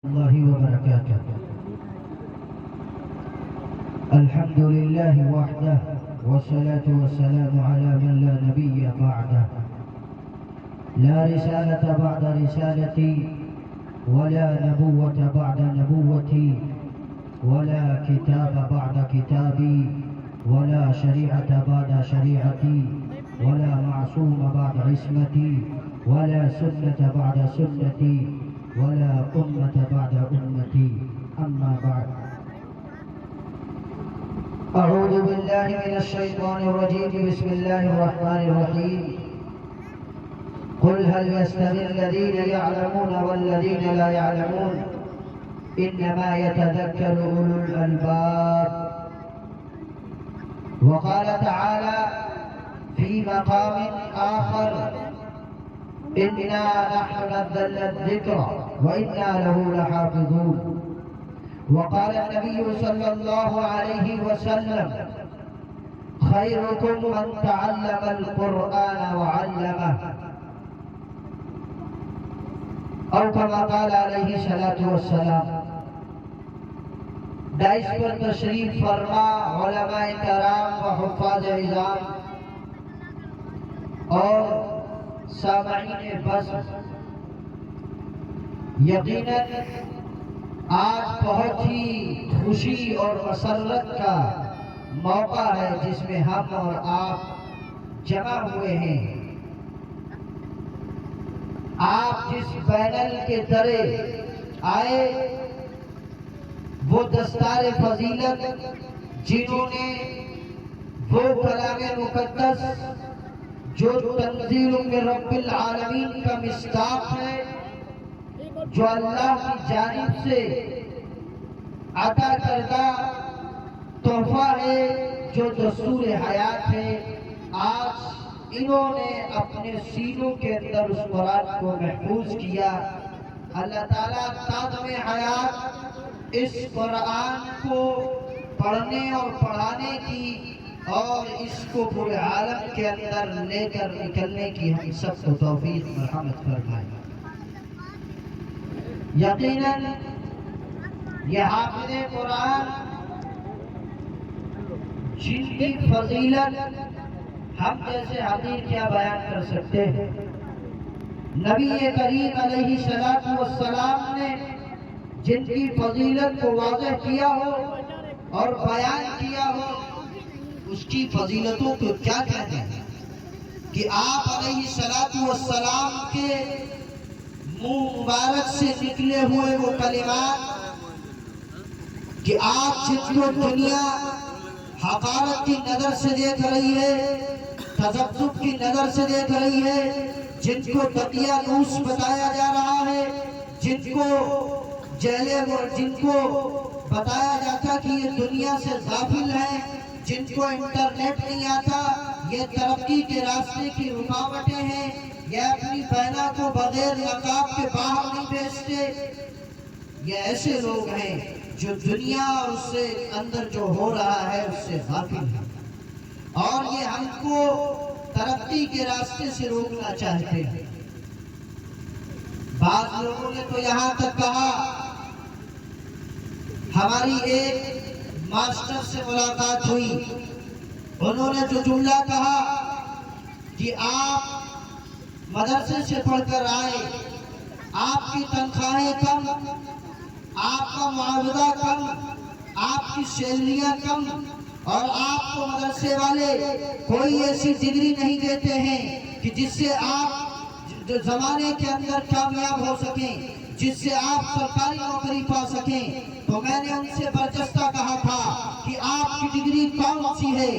الله وبركاته. الحمد لله وحده والصلاة والسلام على من لا نبي بعده. لا رسالة بعد رسالتي ولا نبوة بعد نبوتي ولا كتاب بعد كتابي ولا شريعة بعد شريعتي ولا معصوم بعد عصمتي ولا سنة بعد سنتي ولا أمة بعد أمتي. أما بعد، أعوذ بالله من الشيطان الرجيم. بسم الله الرحمن الرحيم. قل هل يستوي الذين يعلمون والذين لا يعلمون إنما يتذكر أولو الألباب. وقال تعالى في مقام آخر: إنا نحن نزلنا الذكر وإنا له لحافظون. وقال النبي صلى الله عليه وسلم: خيركم من تعلم القرآن وعلمه، او كما قال علیہ الصلوۃ والسلام. دائش پر تشریف فرما علماء کرام و حفاظ عظام اور سامعین بزم، یقیناً آج بہت ہی خوشی اور مسرت کا موقع ہے جس میں ہم اور آپ جمع ہوئے ہیں. آپ جس پینل کے ترے آئے وہ دستار فضیلت، جنہوں نے وہ کلام مقدس جو تنزیل من رب العالمین کا مصداق ہے، جو اللہ کی جانب سے عطا کردہ تحفہ ہے، جو دستور حیات ہے، آج انہوں نے اپنے سینوں کے اندر اس قرآن کو محفوظ کیا. اللہ تعالیٰ تادم حیات اس قرآن کو پڑھنے اور پڑھانے کی اور اس کو پورے عالم کے اندر لے کر نکلنے کی ہم سب کو توفیق مرحمت فرمائے. یقیناً یہ حافظ قرآن جن کی فضیلت ہم جیسے حضیر کیا بیان کر سکتے ہیں. نبی کریم علیہ الصلوۃ والسلام نے جن کی فضیلت کو واضح کیا ہو اور بیان کیا ہو، اس کی فضیلتوں کو کیا کہتے ہیں کہ آپ علیہ الصلوۃ والسلام کے منہ مبارک سے نکلے ہوئے وہ کلمات کہ آپ جن کو دنیا حقارت کی نظر سے دیکھ رہی ہے، تذبذب کی نظر سے دیکھ رہی ہے، جن کو دقیانوس بتایا جا رہا ہے، جن کو جن کو بتایا جاتا کہ یہ دنیا سے غافل ہیں، جن کو انٹرنیٹ نہیں آتا، یہ ترقی کے راستے کی رکاوٹیں ہیں، یہ اپنی بہنہ کو بغیر نقاب کے باہر نہیں بھیجتے، یہ ایسے لوگ ہیں جو دنیا اور اس سے اندر جو ہو رہا ہے اس سے غافل ہے، اور یہ ہم کو ترقی کے راستے سے روکنا چاہتے ہیں. بعض لوگوں نے تو یہاں تک کہا، ہماری ایک ماسٹر سے ملاقات ہوئی، انہوں نے جو جملہ کہا کہ آپ مدرسے سے پڑھ کر آئے، آپ کی تنخواہیں کم، آپ کا معاوضہ کم، آپ کی سیلریاں کم، اور آپ کو مدرسے والے کوئی ایسی ڈگری نہیں دیتے ہیں کہ جس سے آپ زمانے کے اندر کامیاب ہو سکیں، جس سے آپ سرکاری نوکری پا سکیں. تو میں نے ان سے برجستہ کہا تھا کہ آپ کی ڈگری کون سی ہے،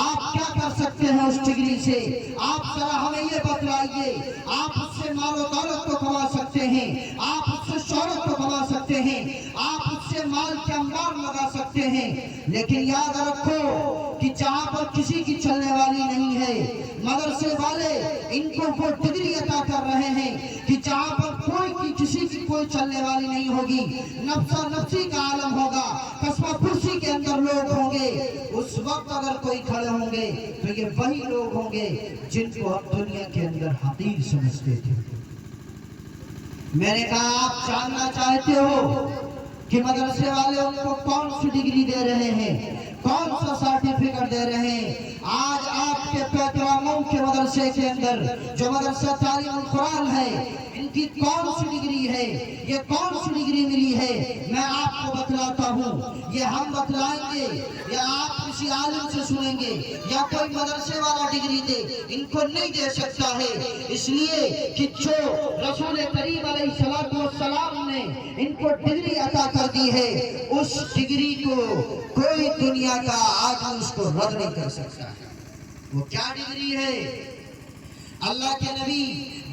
آپ کیا کر سکتے ہیں اس ڈگری سے، آپ ذرا ہمیں یہ بتلائیے. آپ اس سے مال و دولت کو کما سکتے ہیں، آپ اس سے شہرت کو کما سکتے ہیں، آپ اس سے مال کے انبار لگا سکتے ہیں، لیکن یاد رکھو کہ جہاں پر کسی کی چلنے والی نہیں ہے، مدرسے والے ان کو وہ ڈگری عطا کر رہے ہیں کہ جہاں پر کسی کی کوئی چلنے والی نہیں ہوگی، نفسا نفسی کا عالم ہوگا، قصبہ کرسی کے اندر لوگ ہوں گے. اس وقت اگر کوئی کھڑے ہوں گے تو یہ وہی لوگ ہوں گے جن کو ہم دنیا کے اندر حقیر سمجھتے تھے. میں نے کہا آپ جاننا چاہتے ہو کہ مدرسے والے ان کو کون سی ڈگری دے رہے ہیں، کون سا سرٹیفکیٹ دے رہے ہیں؟ آج آپ کے پیٹراموں کے مدرسے کے اندر جو مدرسہ تعلیم القرآن ہے، ان کی کون سی ڈگری ہے، یہ کون سی ڈگری ملی ہے؟ میں آپ کو بتلاتا ہوں، یہ ہم بتلائیں گے یا آپ کسی عالم سے سنیں گے یا کوئی مدرسے والا ڈگری دے، ان کو نہیں دے سکتا ہے، اس لیے کہ جو رسول کریم علیہ السلام نے ان کو ڈگری عطا کر دی ہے، اس ڈگری کو کوئی دنیا کا آدمی اس کو رد نہیں کر سکتا۔ وہ کیا ڈگری ہے؟ اللہ کے نبی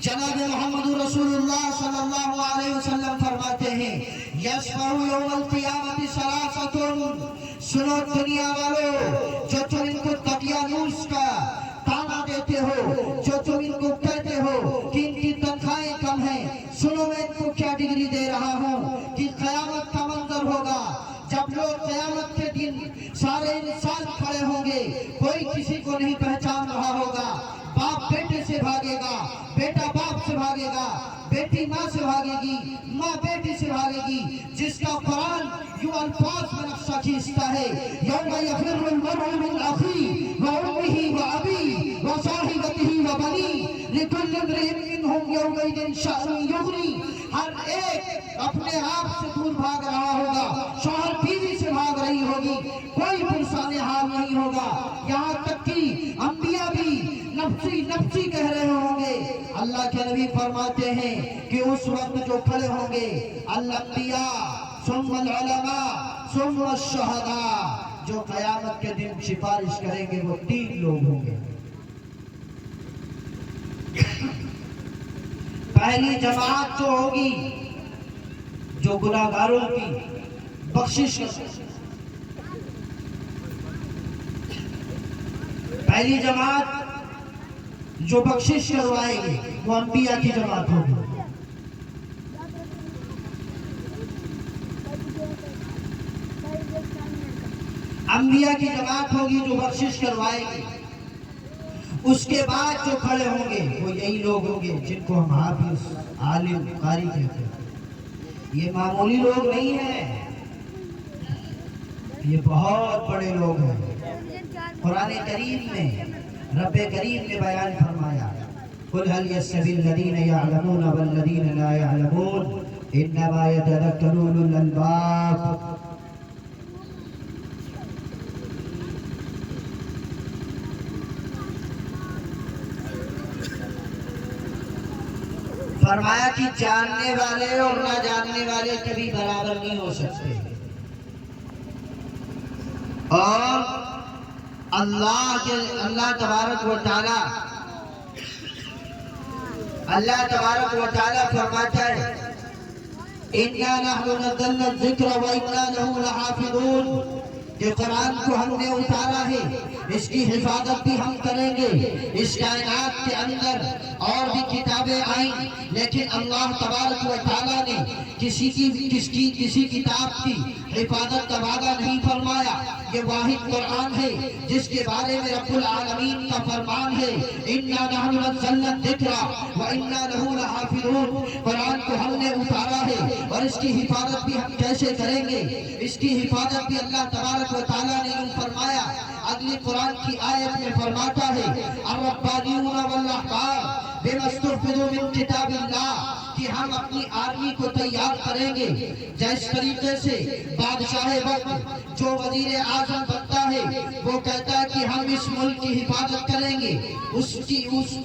جناب محمد رسول اللہ صلی اللہ علیہ وسلم فرماتے ہیں یشفع یوم القیامت ثلاثۃ، سنو دنیا والو، جو تم ان کو دقیانوس کا تانا دیتے ہو، جو تم ان کو کہتے ہو کہ ان کی تنخواہیں کم ہیں، سنو میں ان کو کیا ڈگری دے رہا ہوں کہ قیامت کا منظر ہوگا جب لوگ قیامت کے دن سارے انسان کھڑے ہوں گے، کوئی کسی کو نہیں پہچان رہا ہوگا، باپ بیٹے سے بھاگے گا، بیٹا باپ سے بھاگے گا، بیٹی ماں سے بھاگے گی، ماں بیٹی سے بھاگے گی، جس کا قرآن یوں الفاظ میں نقشہ کھینچتا ہے یوم یفر المرء من اخیہ وامہ وابیہ وصاحبتہ وبنیہ لکل امرئ منہم یومئذ شأن یغنیہ، ہر ایک اپنے آپ سے دور بھاگ رہا ہوگا، شوہر بیوی سے بھاگ رہی ہوگی، کوئی پرسان حال نہیں ہوگا، یہاں تک کہ انبیاء بھی نفسی نفسی کہہ رہے ہوں گے۔ اللہ کے نبی فرماتے ہیں کہ اس وقت جو کھڑے ہوں گے الانبیاء ثم العلماء ثم الشہداء، جو قیامت کے دن سفارش کریں گے وہ 3 لوگ ہوں گے۔ پہلی جماعت تو ہوگی جو گناہگاروں کی بخشش کرے، پہلی جماعت جو بخشش کروائے گی وہ انبیاء کی جماعت ہوگی۔ انبیاء کی جماعت ہوگی جو بخشش کروائے گی، اس کے بعد جو کھڑے ہوں گے وہ یہی لوگ ہوں گے جن کو ہم حافظ، عالم، قاری کہتے ہیں۔ یہ معمولی لوگ نہیں ہیں، یہ بہت بڑے لوگ ہیں۔ قرآن کریم میں رب کریم نے بیان فرمایا قل هل يستوي الذين يعلمون والذين لا يعلمون انما يتذكر اولو الالباب۔ فرمایا کہ جاننے والے اور نہ جاننے والے کبھی برابر نہیں ہو سکتے، اور اللہ تبارک و تعالی فرماتا ہے اِنَّا نَحْنُ نَزَّلْنَا الذِّكْرَ وَإِنَّا لَهُ لَحَافِظُونَ، کہ قرآن کو ہم نے اتارا ہے، اس کی حفاظت بھی ہم کریں گے۔ اس کائنات کے اندر اور بھی کتابیں آئیں، لیکن اللہ تبارک و تعالیٰ نے کسی کتاب کی حفاظت کا وعدہ نہیں فرمایا۔ یہ واحد قرآن ہے جس کے بارے میں رب العالمین کا فرمان ہے اِنَّا نَحْنُ نَزَّلْنَا الذِّكْرَ وَإِنَّا لَهُ لَحَافِظُونَ، قرآن کو ہم نے اتارا ہے اور اس کی حفاظت بھی ہم کیسے کریں گے؟ اس کی حفاظت بھی اللہ تبارک و تعالیٰ نے یوں فرمایا، اگلی قرآن کی آیت میں فرماتا ہے الربانیون والاحبار بما استحفظوا من کتاب اللہ، کہ ہم اپنی آرمی کو تیار کریں گے جس طریقے سے بادشاہ وقت جو وزیر اعظم بنتا ہے وہ کہتا ہے کہ ہم اس ملک کی حفاظت کریں گے، اس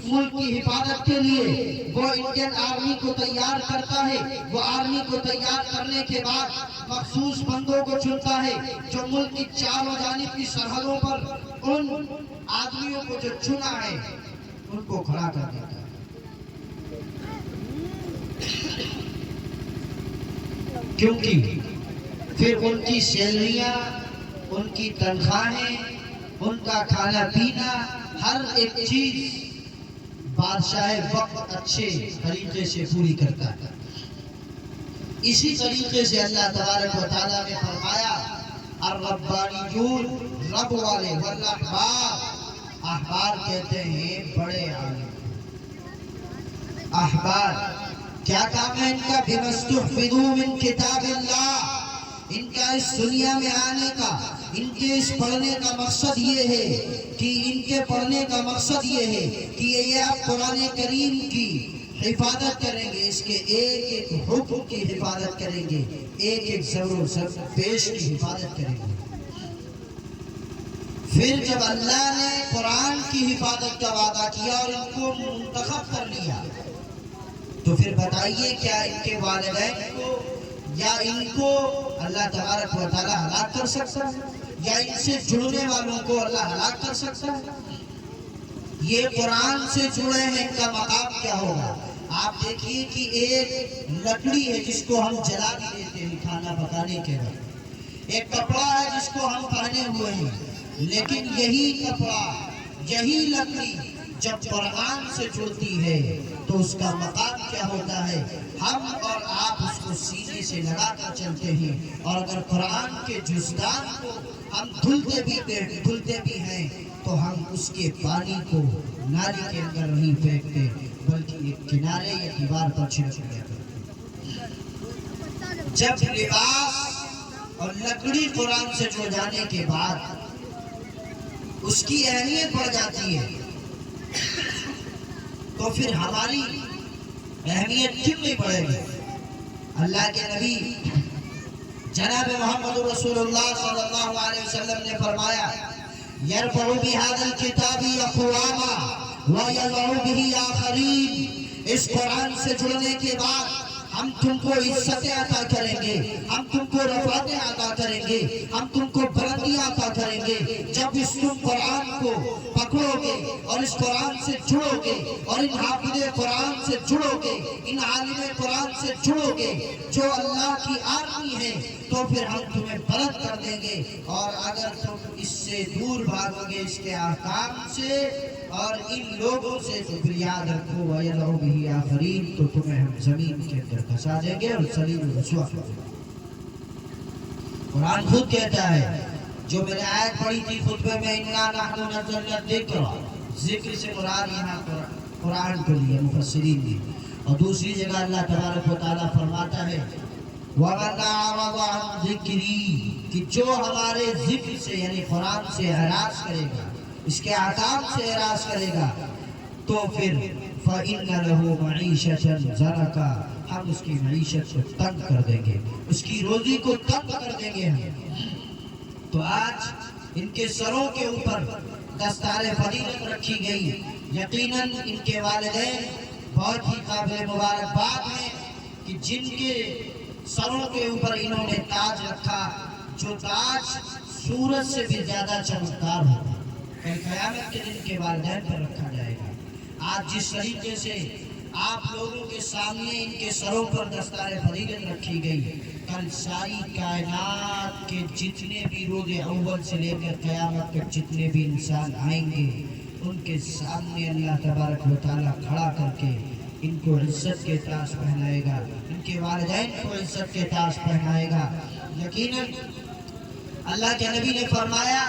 ملک کی حفاظت کے لیے وہ انڈین آرمی کو تیار کرتا ہے، وہ آرمی کو تیار کرنے کے بعد مخصوص بندوں کو چنتا ہے جو ملک کی چاروں جانب کی سرحدوں پر ان آدمیوں کو جو چنا ہے ان کو کھڑا کر دیتا ہے۔ کیونکہ پھر ان کی سیلریاں، ان کی تنخواہیں، ان کا کھانا پینا، ہر ایک چیز بادشاہ وقت اچھے طریقے سے پوری کرتا ہے۔ اسی طریقے سے اللہ تبارک و تعالیٰ نے فرمایا الربانیون، رب والے، والاحبار، احبار کہتے ہیں بڑے عالم، احبار کیا کام ہے ان کا؟ بِمَسْتُحْفِظُوا مِن کتاب اللہ، ان کا اس دنیا میں آنے کا، ان کے اس پڑھنے کا مقصد یہ ہے کہ ان کے پڑھنے کا مقصد یہ ہے کہ یہ آپ قرآن کریم کی حفاظت کریں گے، اس کے ایک ایک حکم کی حفاظت کریں گے، ایک ایک ضرور پیش کی حفاظت کریں گے۔ پھر جب اللہ نے قرآن کی حفاظت کا وعدہ کیا اور ان کو منتخب کر لیا، تو پھر بتائیے کیا ان کے والدین کو یا ان کو اللہ تبارک و تعالی ہلاک کر سکتا ہے؟ یا ان سے جڑنے والوں کو اللہ ہلاک کر سکتا ہے؟ یہ قرآن سے جڑے ہیں، ان کا مقام کیا ہوگا؟ آپ دیکھیے کہ ایک لکڑی ہے جس کو ہم جلا بھی دیتے ہیں کھانا پکانے کے وقت، ایک کپڑا ہے جس کو ہم پہنے ہوئے ہیں، لیکن یہی کپڑا، یہی لکڑی جب قرآن سے جڑتی ہے تو اس کا مقام کیا ہوتا ہے؟ ہم اور آپ اس کو سینے سے لگا کر چلتے ہیں، اور اگر قرآن کے جزدان کو ہم دھلتے بھی ہیں تو ہم اس کے پانی کو نالی کے اندر نہیں پھینکتے بلکہ ایک کنارے یا دیوار پر چھڑک دیا کرتے۔ جب لباس اور لکڑی قرآن سے جڑ جانے کے بعد اس کی اہمیت بڑھ جاتی ہے، تو پھر ہماری اہمیت کتنی بڑھے گی؟ اللہ کے نبی جناب محمد رسول اللہ صلی اللہ علیہ وسلم نے فرمایا، یرفع بہذا الکتاب اقواما ویضع بہ آخرین، اس قرآن سے جڑنے کے بعد ہم تم کو عزتیں عطا کریں گے، ہم تم کو رفعتیں عطا کریں گے، ہم تم کو بلندیاں عطا کریں گے جب اس تم قرآن کو پکڑو گے اور اس قرآن سے جڑو گے اور ان حافظ قرآن سے جڑو گے، ان عالم قرآن سے جڑو گے جو اللہ کی آرمی ہے، تو پھر ہم تمہیں بلند کر دیں گے۔ اور اگر تم اس سے دور بھاگو گے، اس کے احکام سے اور ان لوگوں سے، تو پھر یاد رکھو وَيَضَعُ بِهِ آخَرِينَ، تو تمہیں ہم زمین کے اندر دھسا دیں گے اور ذلیل و رسوا کر دیں گے۔ قرآن خود کہتا ہے، جو میں نے آیت پڑھی تھی خطبے میں، اِنَّا نَحْنُ نَزَّلْنَا الذِّكْرَ، ذکر سے مراد یہاں قرآن کو لیا مفسرین نے۔ اور دوسری جگہ اللہ تبارک و تعالیٰ فرماتا ہے وَمَنْ أَعْرَضَ عَنْ ذِكْرِي، کہ جو ہمارے ذکر سے یعنی قرآن سے اعراض کرے گا، اس کے احکام سے اعراض کرے گا، تو پھر فَإِنَّ لَهُ مَعِيشَةً ضَنَكَ، ہم اس کی معیشت کو تنگ کر دیں گے، اس کی روزی کو تنگ کر دیں گے ہم۔ تو آج ان کے سروں کے اوپر دستار فضیلت رکھی گئی، یقیناً ان کے والدین بہت ہی قابل مبارکباد ہیں کہ جن کے سروں کے اوپر انہوں نے تاج رکھا، جو تاج سورج سے بھی زیادہ چمکدار ہوگا، کل قیامت کے دن کے والدین پر رکھا جائے گا۔ آج جس طریقے سے آپ لوگوں کے سامنے ان کے سروں پر دستار فضیلت رکھی گئی، کل ساری کائنات کے جتنے بھی روز اول سے لے کر قیامت تک جتنے بھی انسان آئیں گے، ان کے سامنے اللہ تبارک و تعالیٰ کھڑا کر کے ان کو عزت کے تاج پہنائے گا، ان کے والدین کو عزت کے تاج پہنائے گا۔ یقیناً اللہ کے نبی نے فرمایا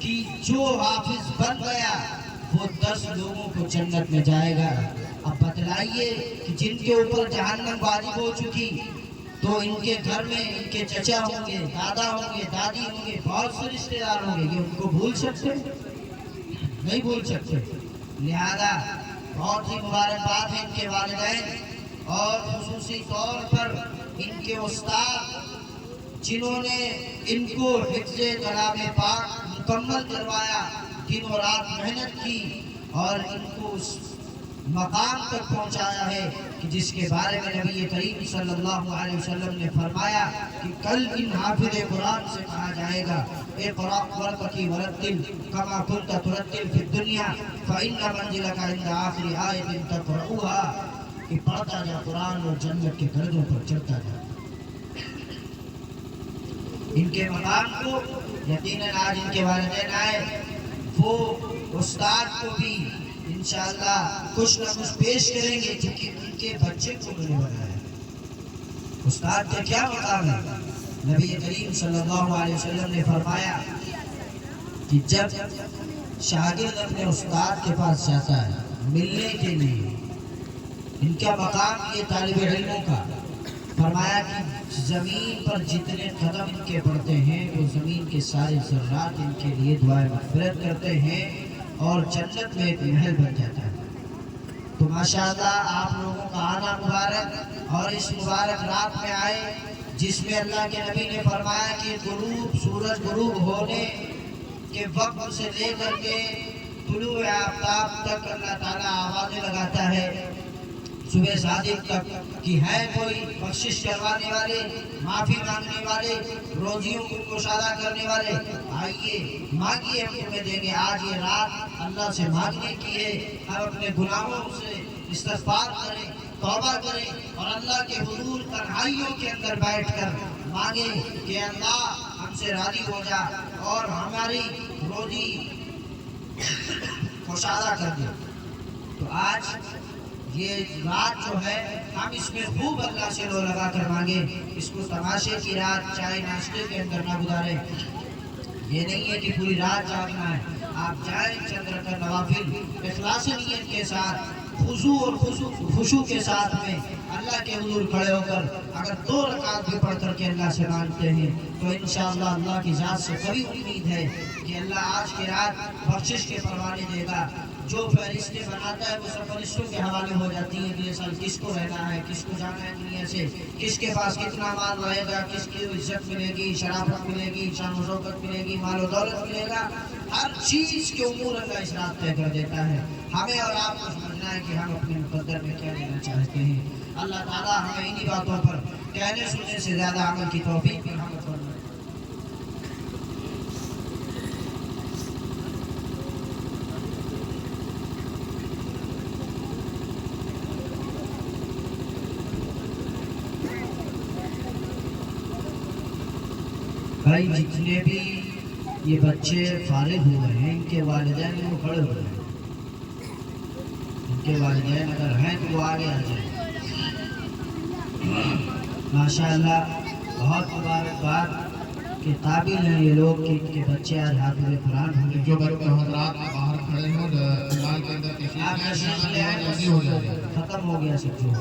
کہ جو حافظ بن گیا وہ 10 لوگوں کو جنت میں جائے گا۔ اب بتلائیے کہ جن کے اوپر جہنم واجب ہو چکی، تو ان کے گھر میں ان کے چچا ہوں گے، دادا ہوں گے، دادی ہوں گے، بہت سے رشتے دار ہوں گے، یہ ان کو بھول سکتے؟ نہیں بھول سکتے۔ لہذا بہت ہی مبارکباد ہے ان کے والدین، اور خصوصی طور پر ان کے استاد جنہوں نے ان کو حفظ کلام پاک مکمل کروایا، دن و رات محنت کی اور ان کو اس مقام تک پہنچایا ہے کہ جس کے بارے میں نبی کریم صلی اللہ علیہ وسلم نے فرمایا کہ کل ان حافظ قرآن سے کہا جائے گا اقرأ ورتقی ورتل کما کنت ترتل فی الدنیا فإن منزلک عند آخر آیت تقرؤها، کہ پڑھتا جا قرآن اور جنت کے درجوں پر چڑھتا جا۔ ان کے مقام کو یقیناً آج ان کے والدین آئے، وہ استاد کو بھی انشاءاللہ کچھ نہ کچھ پیش کریں گے کیونکہ ان کے بچے کو انہوں نے بنایا۔ استاد کا کیا مقام ہے؟ نبی کریم صلی اللہ علیہ وسلم نے فرمایا کہ جب شاگرد اپنے استاد کے پاس جاتا ہے ملنے کے لیے، ان کا مقام یہ طالب علموں کا، فرمایا کہ زمین پر جتنے قدم ان کے پڑتے ہیں وہ زمین کے سارے ذرات ان کے لیے دعائیں مغفرت کرتے ہیں اور جنت میں ایک محل بن جاتا ہے۔ تو ماشاءاللہ آپ لوگوں کا آنا مبارک، اور اس مبارک رات میں آئے جس میں اللہ کے نبی نے فرمایا کہ سورج غروب ہونے کے وقت سے لے کر کے طلوع آفتاب تک اللہ تعالیٰ آوازیں لگاتا ہے صبح صادق تک کہ ہے کوئی بخشش کروانے والے، معافی مانگنے والے، روزیوں کو کشادہ کرنے والے، آئیے مانگیے ہم تمہیں دیں گے۔ آج یہ رات اللہ سے مانگنے کی ہے، ہم اپنے گناہوں سے استغفار کریں، توبہ کریں اور اللہ کے حضور تنہائیوں کے اندر بیٹھ کر مانگیں کہ اللہ ہم سے راضی ہو جا اور ہماری روزی کشادہ کر دے۔ تو آج یہ رات جو ہے ہم اس میں خوب اللہ سے لو لگا کر مانگیں، اس کو تماشے کی رات چائے ناشتے کے اندر نہ گزاریں۔ یہ نہیں ہے کہ پوری رات جاگنا ہے، آپ جائیں چند رکعت نوافل اخلاص نیت کے ساتھ، خضوع اور خشوع کے ساتھ میں اللہ کے حضور کھڑے ہو کر اگر 2 رکعت بھی پڑھ کر کے اللہ سے مانگتے ہیں تو انشاءاللہ اللہ کی ذات سے قوی امید ہے کہ اللہ آج کی رات بخشش کے پروانے دے گا۔ جو فہرستیں بناتا ہے وہ سب فرشتوں کے حوالے ہو جاتی ہیں کہ یہ سال کس کو رہنا ہے، کس کو جانا ہے دنیا سے، کس کے پاس کتنا مال رہے گا، کس کی عزت ملے گی، شرافت ملے گی، شان و شوکت ملے گی، مال و دولت ملے گا، ہر چیز کے امور اللہ اس رات طے کر دیتا ہے۔ ہمیں اور آپ کو سمجھنا ہے کہ ہم اپنے مقدر میں کیا لینا چاہتے ہیں۔ اللہ تعالیٰ ہمیں انہی باتوں پر کہنے سننے سے زیادہ عمل کی توفیق بھی ہمیں فرمائے۔ بھائی جتنے بھی یہ بچے فارغ ہوئے ہیں ان کے والدین وہ کھڑے ہوئے ہیں، ان کے والدین اگر ہیں تو وہ آگے آ جائیں۔ ماشاءاللہ بہت مبارکباد کے قابل ہیں یہ لوگ کہ ان کے بچے آج حافظ قرآن ہوئے۔ جو بچے حضرات باہر کھڑے ہیں فلحال کے اندر تشریف لے آئیں، ختم ہو گیا سب جو